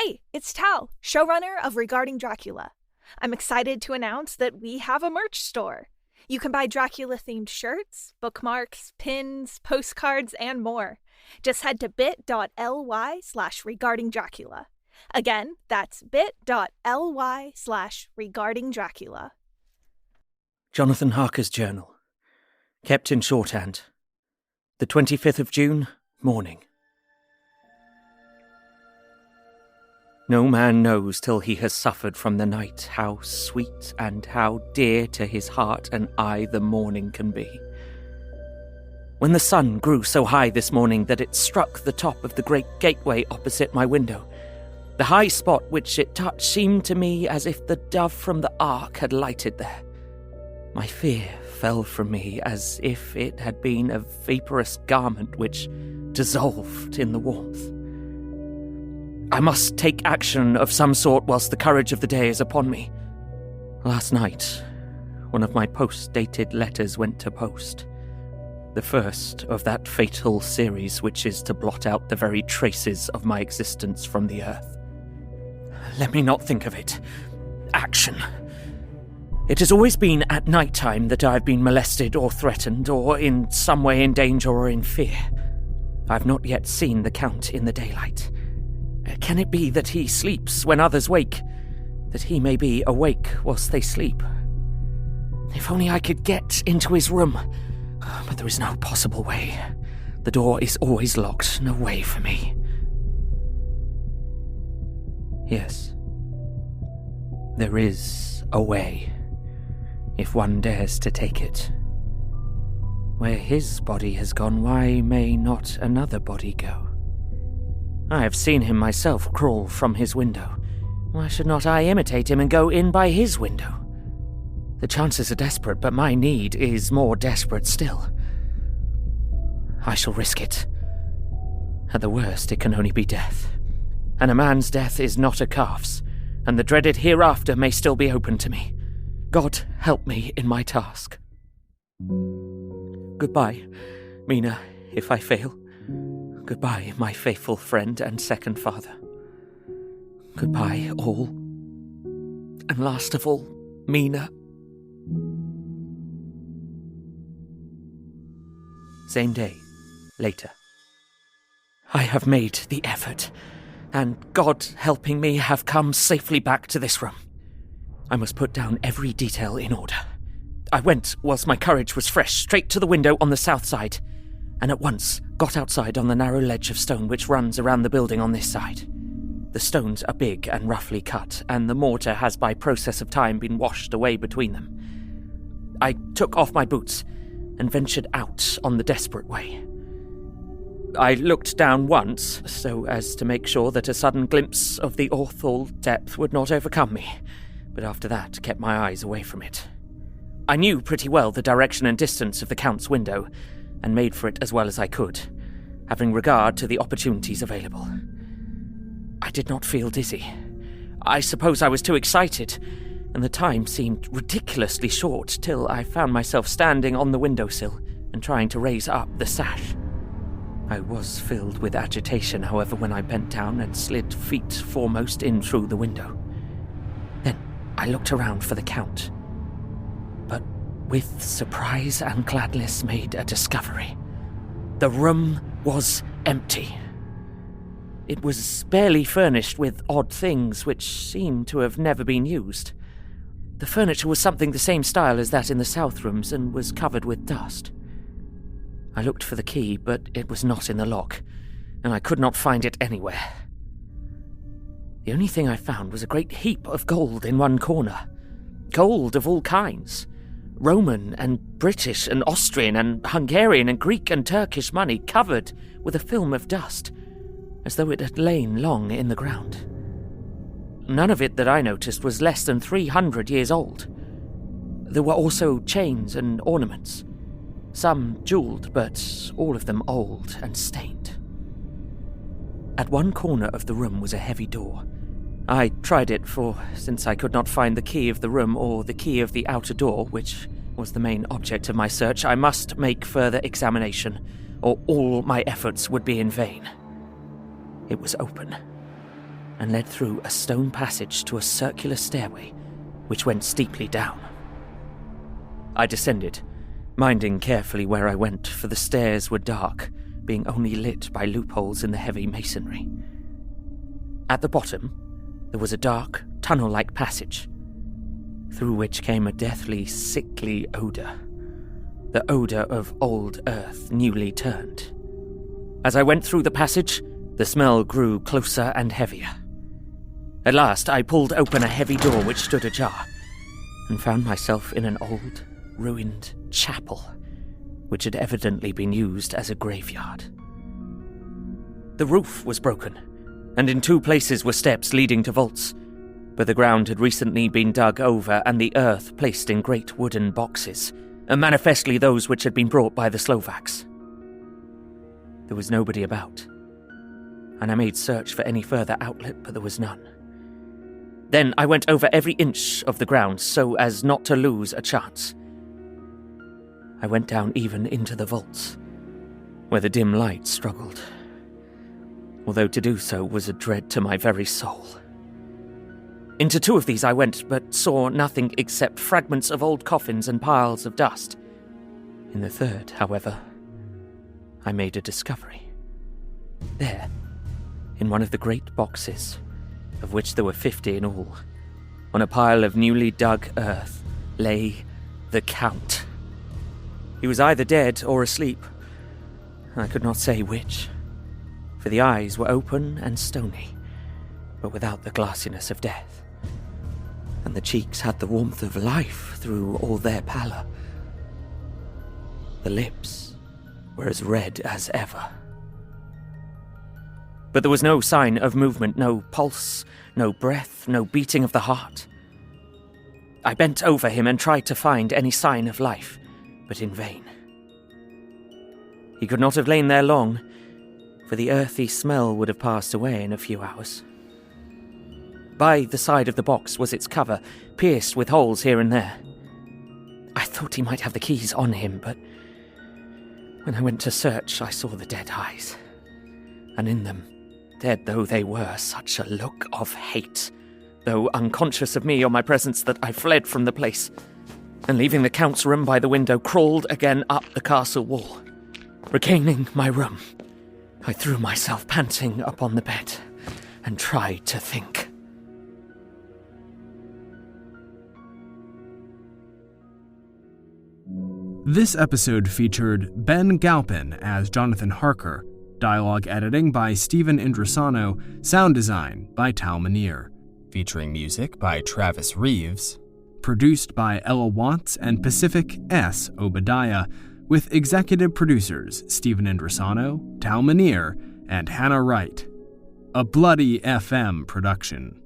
Hey, it's Tal, showrunner of Regarding Dracula. I'm excited to announce that we have a merch store. You can buy Dracula-themed shirts, bookmarks, pins, postcards, and more. Just head to bit.ly/regardingdracula. Again, that's bit.ly/regardingdracula. Jonathan Harker's journal, kept in shorthand. The 25th of June, morning. No man knows till he has suffered from the night how sweet and how dear to his heart and eye the morning can be. When the sun grew so high this morning that it struck the top of the great gateway opposite my window, the high spot which it touched seemed to me as if the dove from the ark had lighted there. My fear fell from me as if it had been a vaporous garment which dissolved in the warmth. I must take action of some sort whilst the courage of the day is upon me. Last night, one of my post-dated letters went to post. The first of that fatal series which is to blot out the very traces of my existence from the earth. Let me not think of it. Action. It has always been at night time that I've been molested or threatened, or in some way in danger or in fear. I've not yet seen the Count in the daylight. Can it be that he sleeps when others wake? That he may be awake whilst they sleep? If only I could get into his room. But there is no possible way. The door is always locked, no way for me. Yes. There is a way, if one dares to take it. Where his body has gone, why may not another body go? I have seen him myself crawl from his window. Why should not I imitate him and go in by his window? The chances are desperate, but my need is more desperate still. I shall risk it. At the worst, it can only be death. And a man's death is not a calf's, and the dreaded hereafter may still be open to me. God help me in my task. Goodbye, Mina, if I fail. Goodbye, my faithful friend and second father. Goodbye, all. And last of all, Mina. Same day, later. I have made the effort, and God helping me have come safely back to this room. I must put down every detail in order. I went, whilst my courage was fresh, straight to the window on the south side, and at once got outside on the narrow ledge of stone which runs around the building on this side. The stones are big and roughly cut, and the mortar has by process of time been washed away between them. I took off my boots and ventured out on the desperate way. I looked down once, so as to make sure that a sudden glimpse of the awful depth would not overcome me, but after that kept my eyes away from it. I knew pretty well the direction and distance of the Count's window, and made for it as well as I could, having regard to the opportunities available. I did not feel dizzy. I suppose I was too excited, and the time seemed ridiculously short till I found myself standing on the windowsill and trying to raise up the sash. I was filled with agitation, however, when I bent down and slid feet foremost in through the window. Then I looked around for the Count, but with surprise and gladness made a discovery. The room was empty. It was barely furnished with odd things which seemed to have never been used. The furniture was something the same style as that in the south rooms and was covered with dust. I looked for the key, but it was not in the lock, and I could not find it anywhere. The only thing I found was a great heap of gold in one corner. Gold of all kinds. Roman and British and Austrian and Hungarian and Greek and Turkish money covered with a film of dust, as though it had lain long in the ground. None of it that I noticed was less than 300 years old. There were also chains and ornaments, some jeweled, but all of them old and stained. At one corner of the room was a heavy door. I tried it, for since I could not find the key of the room or the key of the outer door, which was the main object of my search, I must make further examination, or all my efforts would be in vain. It was open. and led through a stone passage to a circular stairway which went steeply down. I descended, minding carefully where I went, for the stairs were dark, being only lit by loopholes in the heavy masonry. At the bottom, there was a dark, tunnel-like passage, through which came a deathly, sickly odour. The odour of old earth newly turned. As I went through the passage, the smell grew closer and heavier. At last, I pulled open a heavy door which stood ajar, and found myself in an old, ruined chapel, which had evidently been used as a graveyard. The roof was broken, and in 2 places were steps leading to vaults, but the ground had recently been dug over and the earth placed in great wooden boxes, and manifestly those which had been brought by the Slovaks. There was nobody about, and I made search for any further outlet, but there was none. Then I went over every inch of the ground so as not to lose a chance. I went down even into the vaults, where the dim light struggled, although to do so was a dread to my very soul. Into 2 of these I went, but saw nothing except fragments of old coffins and piles of dust. In the 3rd, however, I made a discovery. There, in one of the great boxes, of which there were 50 in all, on a pile of newly dug earth, lay the Count. He was either dead or asleep. I could not say which, for the eyes were open and stony, but without the glassiness of death, and the cheeks had the warmth of life through all their pallor. The lips were as red as ever. But there was no sign of movement, no pulse, no breath, no beating of the heart. I bent over him and tried to find any sign of life, but in vain. He could not have lain there long, for the earthy smell would have passed away in a few hours. By the side of the box was its cover, pierced with holes here and there. I thought he might have the keys on him, but when I went to search, I saw the dead eyes, and in them, dead though they were, such a look of hate, though unconscious of me or my presence, that I fled from the place, and leaving the Count's room by the window, crawled again up the castle wall. Regaining my room, I threw myself panting upon the bed, and tried to think. This episode featured Ben Galpin as Jonathan Harker, dialogue editing by Stephen Indrisano, sound design by Tal Manier. Featuring music by Travis Reeves. Produced by Ella Watts and Pacific S. Obadiah, with executive producers Stephen Indrisano, Tal Manier, and Hannah Wright. A Bloody FM production.